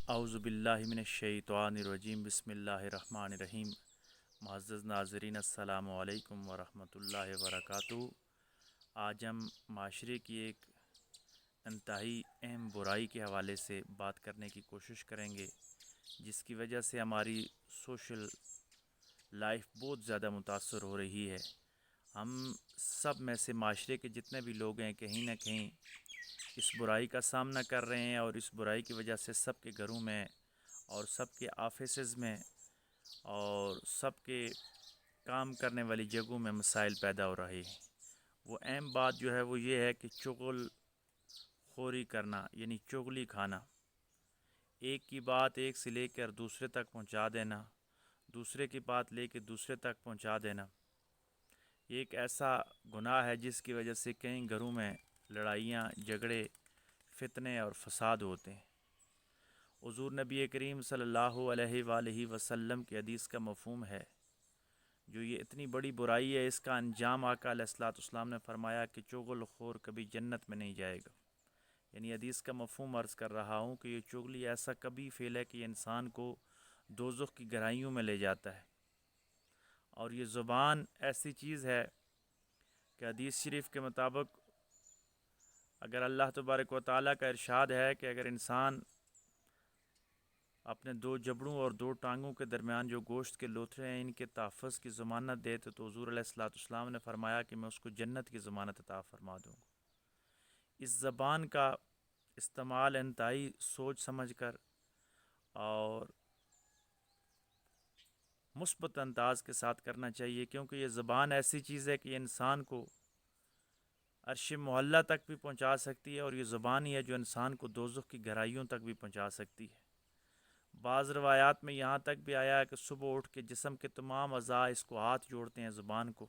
اعوذ باللہ من الشیطان الرجیم بسم اللہ الرحمن الرحیم۔ معزز ناظرین السلام علیکم ورحمۃ اللہ وبرکاتہ۔ آج ہم معاشرے کی ایک انتہائی اہم برائی کے حوالے سے بات کرنے کی کوشش کریں گے، جس کی وجہ سے ہماری سوشل لائف بہت زیادہ متاثر ہو رہی ہے۔ ہم سب میں سے معاشرے کے جتنے بھی لوگ ہیں کہیں نہ کہیں اس برائی کا سامنا کر رہے ہیں، اور اس برائی کی وجہ سے سب کے گھروں میں اور سب کے آفیسز میں اور سب کے کام کرنے والی جگہوں میں مسائل پیدا ہو رہے ہیں۔ وہ اہم بات جو ہے وہ یہ ہے کہ چغل خوری کرنا، یعنی چغلی کھانا، ایک کی بات ایک سے لے کر دوسرے تک پہنچا دینا، دوسرے کی بات لے کے دوسرے تک پہنچا دینا، یہ ایک ایسا گناہ ہے جس کی وجہ سے کئی گھروں میں لڑائیاں، جھگڑے، فتنے اور فساد ہوتے ہیں۔ حضور نبی کریم صلی اللہ علیہ وآلہ وسلم کی حدیث کا مفہوم ہے، جو یہ اتنی بڑی برائی ہے، اس کا انجام آقا علیہ الصلوۃ والسلام نے فرمایا کہ چغل خور کبھی جنت میں نہیں جائے گا۔ یعنی حدیث کا مفہوم عرض کر رہا ہوں کہ یہ چغلی ایسا کبھی فعل ہے کہ یہ انسان کو دوزخ کی گہرائیوں میں لے جاتا ہے۔ اور یہ زبان ایسی چیز ہے کہ حدیث شریف کے مطابق اگر اللہ تبارک و تعالیٰ کا ارشاد ہے کہ اگر انسان اپنے دو جبڑوں اور دو ٹانگوں کے درمیان جو گوشت کے لوتھڑے ہیں ان کے تحفظ کی ضمانت دے تو حضور علیہ الصلوۃ والسلام نے فرمایا کہ میں اس کو جنت کی ضمانت عطا فرما دوں گا۔ اس زبان کا استعمال انتہائی سوچ سمجھ کر اور مثبت انداز کے ساتھ کرنا چاہیے، کیونکہ یہ زبان ایسی چیز ہے کہ یہ انسان کو عرش معلیٰ تک بھی پہنچا سکتی ہے، اور یہ زبان ہی ہے جو انسان کو دوزخ کی گہرائیوں تک بھی پہنچا سکتی ہے۔ بعض روایات میں یہاں تک بھی آیا ہے کہ صبح اٹھ کے جسم کے تمام اعضاء اس کو ہاتھ جوڑتے ہیں زبان کو،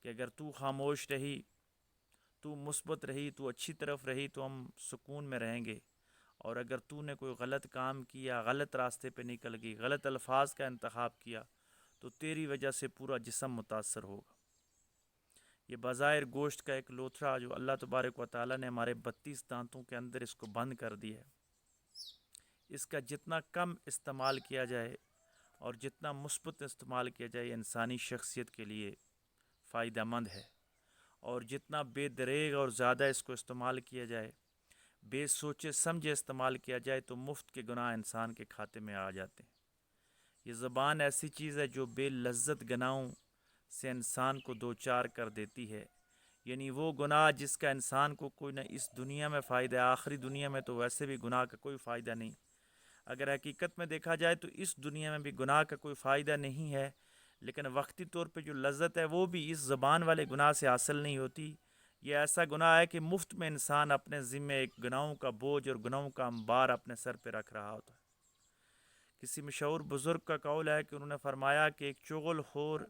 کہ اگر تو خاموش رہی، تو مثبت رہی، تو اچھی طرف رہی تو ہم سکون میں رہیں گے، اور اگر تو نے کوئی غلط کام کیا، غلط راستے پہ نکل گئی، غلط الفاظ کا انتخاب کیا، تو تیری وجہ سے پورا جسم متاثر ہوگا۔ یہ بظاہر گوشت کا ایک لوتھڑا جو اللہ تبارک و تعالیٰ نے ہمارے 32 دانتوں کے اندر اس کو بند کر دیا ہے، اس کا جتنا کم استعمال کیا جائے اور جتنا مثبت استعمال کیا جائے انسانی شخصیت کے لیے فائدہ مند ہے، اور جتنا بے دریغ اور زیادہ اس کو استعمال کیا جائے، بے سوچے سمجھے استعمال کیا جائے تو مفت کے گناہ انسان کے کھاتے میں آ جاتے ہیں۔ یہ زبان ایسی چیز ہے جو بے لذت گناہوں سے انسان کو دوچار کر دیتی ہے، یعنی وہ گناہ جس کا انسان کو کوئی نہ اس دنیا میں فائدہ ہے، آخری دنیا میں تو ویسے بھی گناہ کا کوئی فائدہ نہیں۔ اگر حقیقت میں دیکھا جائے تو اس دنیا میں بھی گناہ کا کوئی فائدہ نہیں ہے، لیکن وقتی طور پہ جو لذت ہے وہ بھی اس زبان والے گناہ سے حاصل نہیں ہوتی۔ یہ ایسا گناہ ہے کہ مفت میں انسان اپنے ذمے ایک گناہوں کا بوجھ اور گناہوں کا انبار اپنے سر پہ رکھ رہا ہوتا ہے۔ کسی مشہور بزرگ کا قول ہے کہ انہوں نے فرمایا کہ ایک چغل خور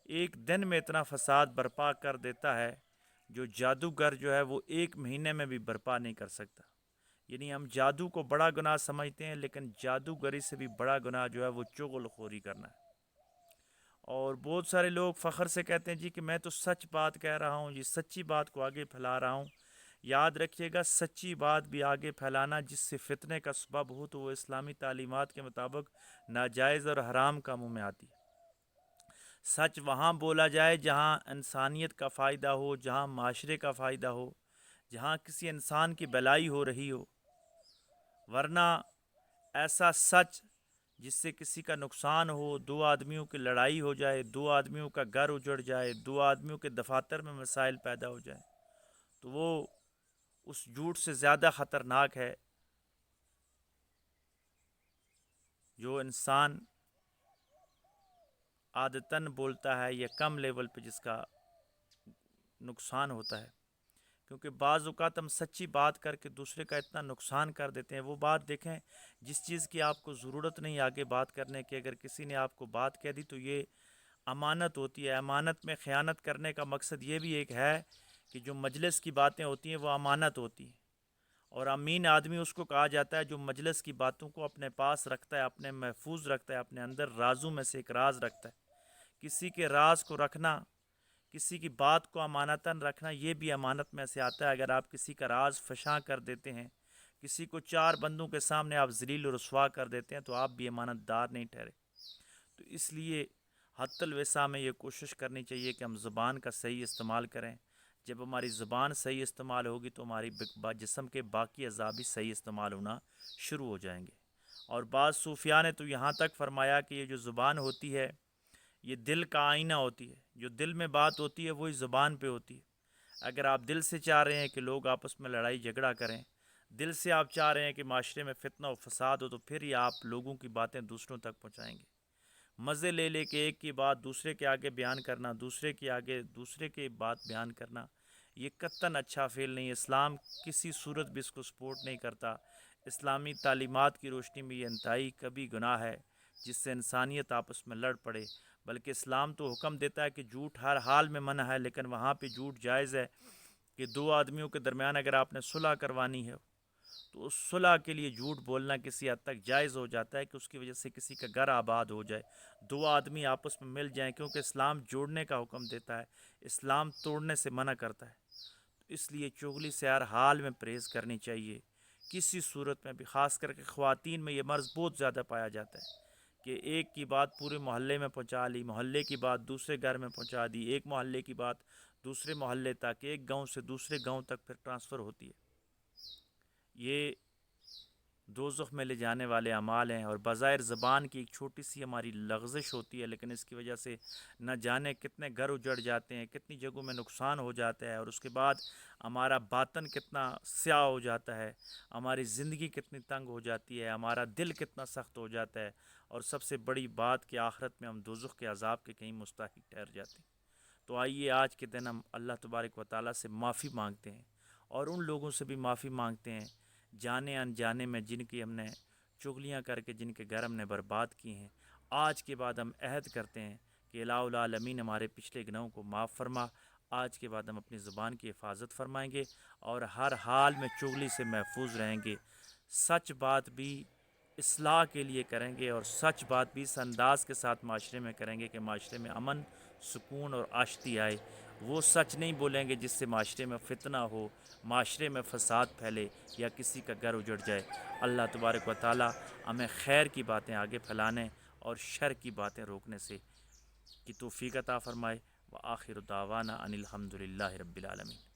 ایک دن میں اتنا فساد برپا کر دیتا ہے جو جادوگر جو ہے وہ ایک مہینے میں بھی برپا نہیں کر سکتا۔ یعنی ہم جادو کو بڑا گناہ سمجھتے ہیں، لیکن جادوگری سے بھی بڑا گناہ جو ہے وہ چغل خوری کرنا ہے۔ اور بہت سارے لوگ فخر سے کہتے ہیں جی کہ میں تو سچ بات کہہ رہا ہوں، جی سچی بات کو آگے پھیلا رہا ہوں۔ یاد رکھیے گا، سچی بات بھی آگے پھیلانا جس سے فتنے کا سبب ہو تو وہ اسلامی تعلیمات کے مطابق ناجائز اور حرام کاموں میں آتی ہے۔ سچ وہاں بولا جائے جہاں انسانیت کا فائدہ ہو، جہاں معاشرے کا فائدہ ہو، جہاں کسی انسان کی بھلائی ہو رہی ہو، ورنہ ایسا سچ جس سے کسی کا نقصان ہو، دو آدمیوں کی لڑائی ہو جائے، دو آدمیوں کا گھر اجڑ جائے، دو آدمیوں کے دفاتر میں مسائل پیدا ہو جائیں، تو وہ اس جھوٹ سے زیادہ خطرناک ہے جو انسان عادتاً بولتا ہے یا کم لیول پہ جس کا نقصان ہوتا ہے۔ کیونکہ بعض اوقات ہم سچی بات کر کے دوسرے کا اتنا نقصان کر دیتے ہیں۔ وہ بات دیکھیں جس چیز کی آپ کو ضرورت نہیں آگے بات کرنے کی، اگر کسی نے آپ کو بات کہہ دی تو یہ امانت ہوتی ہے۔ امانت میں خیانت کرنے کا مقصد یہ بھی ایک ہے کہ جو مجلس کی باتیں ہوتی ہیں وہ امانت ہوتی ہیں، اور امین آدمی اس کو کہا جاتا ہے جو مجلس کی باتوں کو اپنے پاس رکھتا ہے، اپنے محفوظ رکھتا ہے، اپنے اندر رازوں میں سے ایک راز رکھتا ہے۔ کسی کے راز کو رکھنا، کسی کی بات کو امانتاً رکھنا، یہ بھی امانت میں سے آتا ہے۔ اگر آپ کسی کا راز فشاں کر دیتے ہیں، کسی کو 4 بندوں کے سامنے آپ ذلیل و رسوا کر دیتے ہیں تو آپ بھی امانت دار نہیں ٹھہرے۔ تو اس لیے حتی الوسع میں یہ کوشش کرنی چاہیے کہ ہم زبان کا صحیح استعمال کریں۔ جب ہماری زبان صحیح استعمال ہوگی تو ہماری جسم کے باقی اعضاء بھی صحیح استعمال ہونا شروع ہو جائیں گے۔ اور بعض صوفیاء نے تو یہاں تک فرمایا کہ یہ جو زبان ہوتی ہے یہ دل کا آئینہ ہوتی ہے، جو دل میں بات ہوتی ہے وہی زبان پہ ہوتی ہے۔ اگر آپ دل سے چاہ رہے ہیں کہ لوگ آپس میں لڑائی جھگڑا کریں، دل سے آپ چاہ رہے ہیں کہ معاشرے میں فتنہ و فساد ہو، تو پھر ہی آپ لوگوں کی باتیں دوسروں تک پہنچائیں گے۔ مزے لے لے کے ایک کی بات دوسرے کے آگے بیان کرنا، دوسرے کے آگے دوسرے کی بات بیان کرنا، یہ قطعاً اچھا فعل نہیں ہے۔ اسلام کسی صورت بھی اس کو سپورٹ نہیں کرتا۔ اسلامی تعلیمات کی روشنی میں یہ انتہائی کبھی گناہ ہے جس سے انسانیت آپس میں لڑ پڑے، بلکہ اسلام تو حکم دیتا ہے کہ جھوٹ ہر حال میں منع ہے، لیکن وہاں پہ جھوٹ جائز ہے کہ 2 آدمیوں کے درمیان اگر آپ نے صلح کروانی ہے تو اس صلح کے لیے جھوٹ بولنا کسی حد تک جائز ہو جاتا ہے کہ اس کی وجہ سے کسی کا گھر آباد ہو جائے، 2 آدمی آپس میں مل جائیں، کیونکہ اسلام جوڑنے کا حکم دیتا ہے، اسلام توڑنے سے منع کرتا ہے۔ تو اس لیے چغلی سے ہر حال میں پرہیز کرنی چاہیے، کسی صورت میں بھی۔ خاص کر کے خواتین میں یہ مرض بہت زیادہ پایا جاتا ہے کہ ایک کی بات پورے محلے میں پہنچا لی، محلے کی بات دوسرے گھر میں پہنچا دی، ایک محلے کی بات دوسرے محلے تک، ایک گاؤں سے دوسرے گاؤں تک پھر ٹرانسفر ہوتی ہے۔ یہ دوزخ میں لے جانے والے اعمال ہیں، اور بظاہر زبان کی ایک چھوٹی سی ہماری لغزش ہوتی ہے، لیکن اس کی وجہ سے نہ جانے کتنے گھر اجڑ جاتے ہیں، کتنی جگہوں میں نقصان ہو جاتا ہے، اور اس کے بعد ہمارا باطن کتنا سیاہ ہو جاتا ہے، ہماری زندگی کتنی تنگ ہو جاتی ہے، ہمارا دل کتنا سخت ہو جاتا ہے، اور سب سے بڑی بات کہ آخرت میں ہم دوزخ کے عذاب کے کہیں مستحق ٹھہر جاتے ہیں۔ تو آئیے آج کے دن ہم اللہ تبارک و تعالیٰ سے معافی مانگتے ہیں، اور ان لوگوں سے بھی معافی مانگتے ہیں جانے انجانے میں جن کی ہم نے چغلیاں کر کے جن کے گھر ہم نے برباد کیے ہیں۔ آج کے بعد ہم عہد کرتے ہیں کہ الہ العالمین ہمارے پچھلے گناہوں کو معاف فرما۔ آج کے بعد ہم اپنی زبان کی حفاظت فرمائیں گے اور ہر حال میں چغلی سے محفوظ رہیں گے، سچ بات بھی اصلاح کے لیے کریں گے، اور سچ بات بھی اس انداز کے ساتھ معاشرے میں کریں گے کہ معاشرے میں امن، سکون اور آشتی آئے۔ وہ سچ نہیں بولیں گے جس سے معاشرے میں فتنہ ہو، معاشرے میں فساد پھیلے یا کسی کا گھر اجڑ جائے۔ اللہ تبارک و تعالی ہمیں خیر کی باتیں آگے پھیلانے اور شر کی باتیں روکنے سے کی توفیق عطا فرمائے۔ وآخر دعوانا ان الحمد للہ رب العالمین۔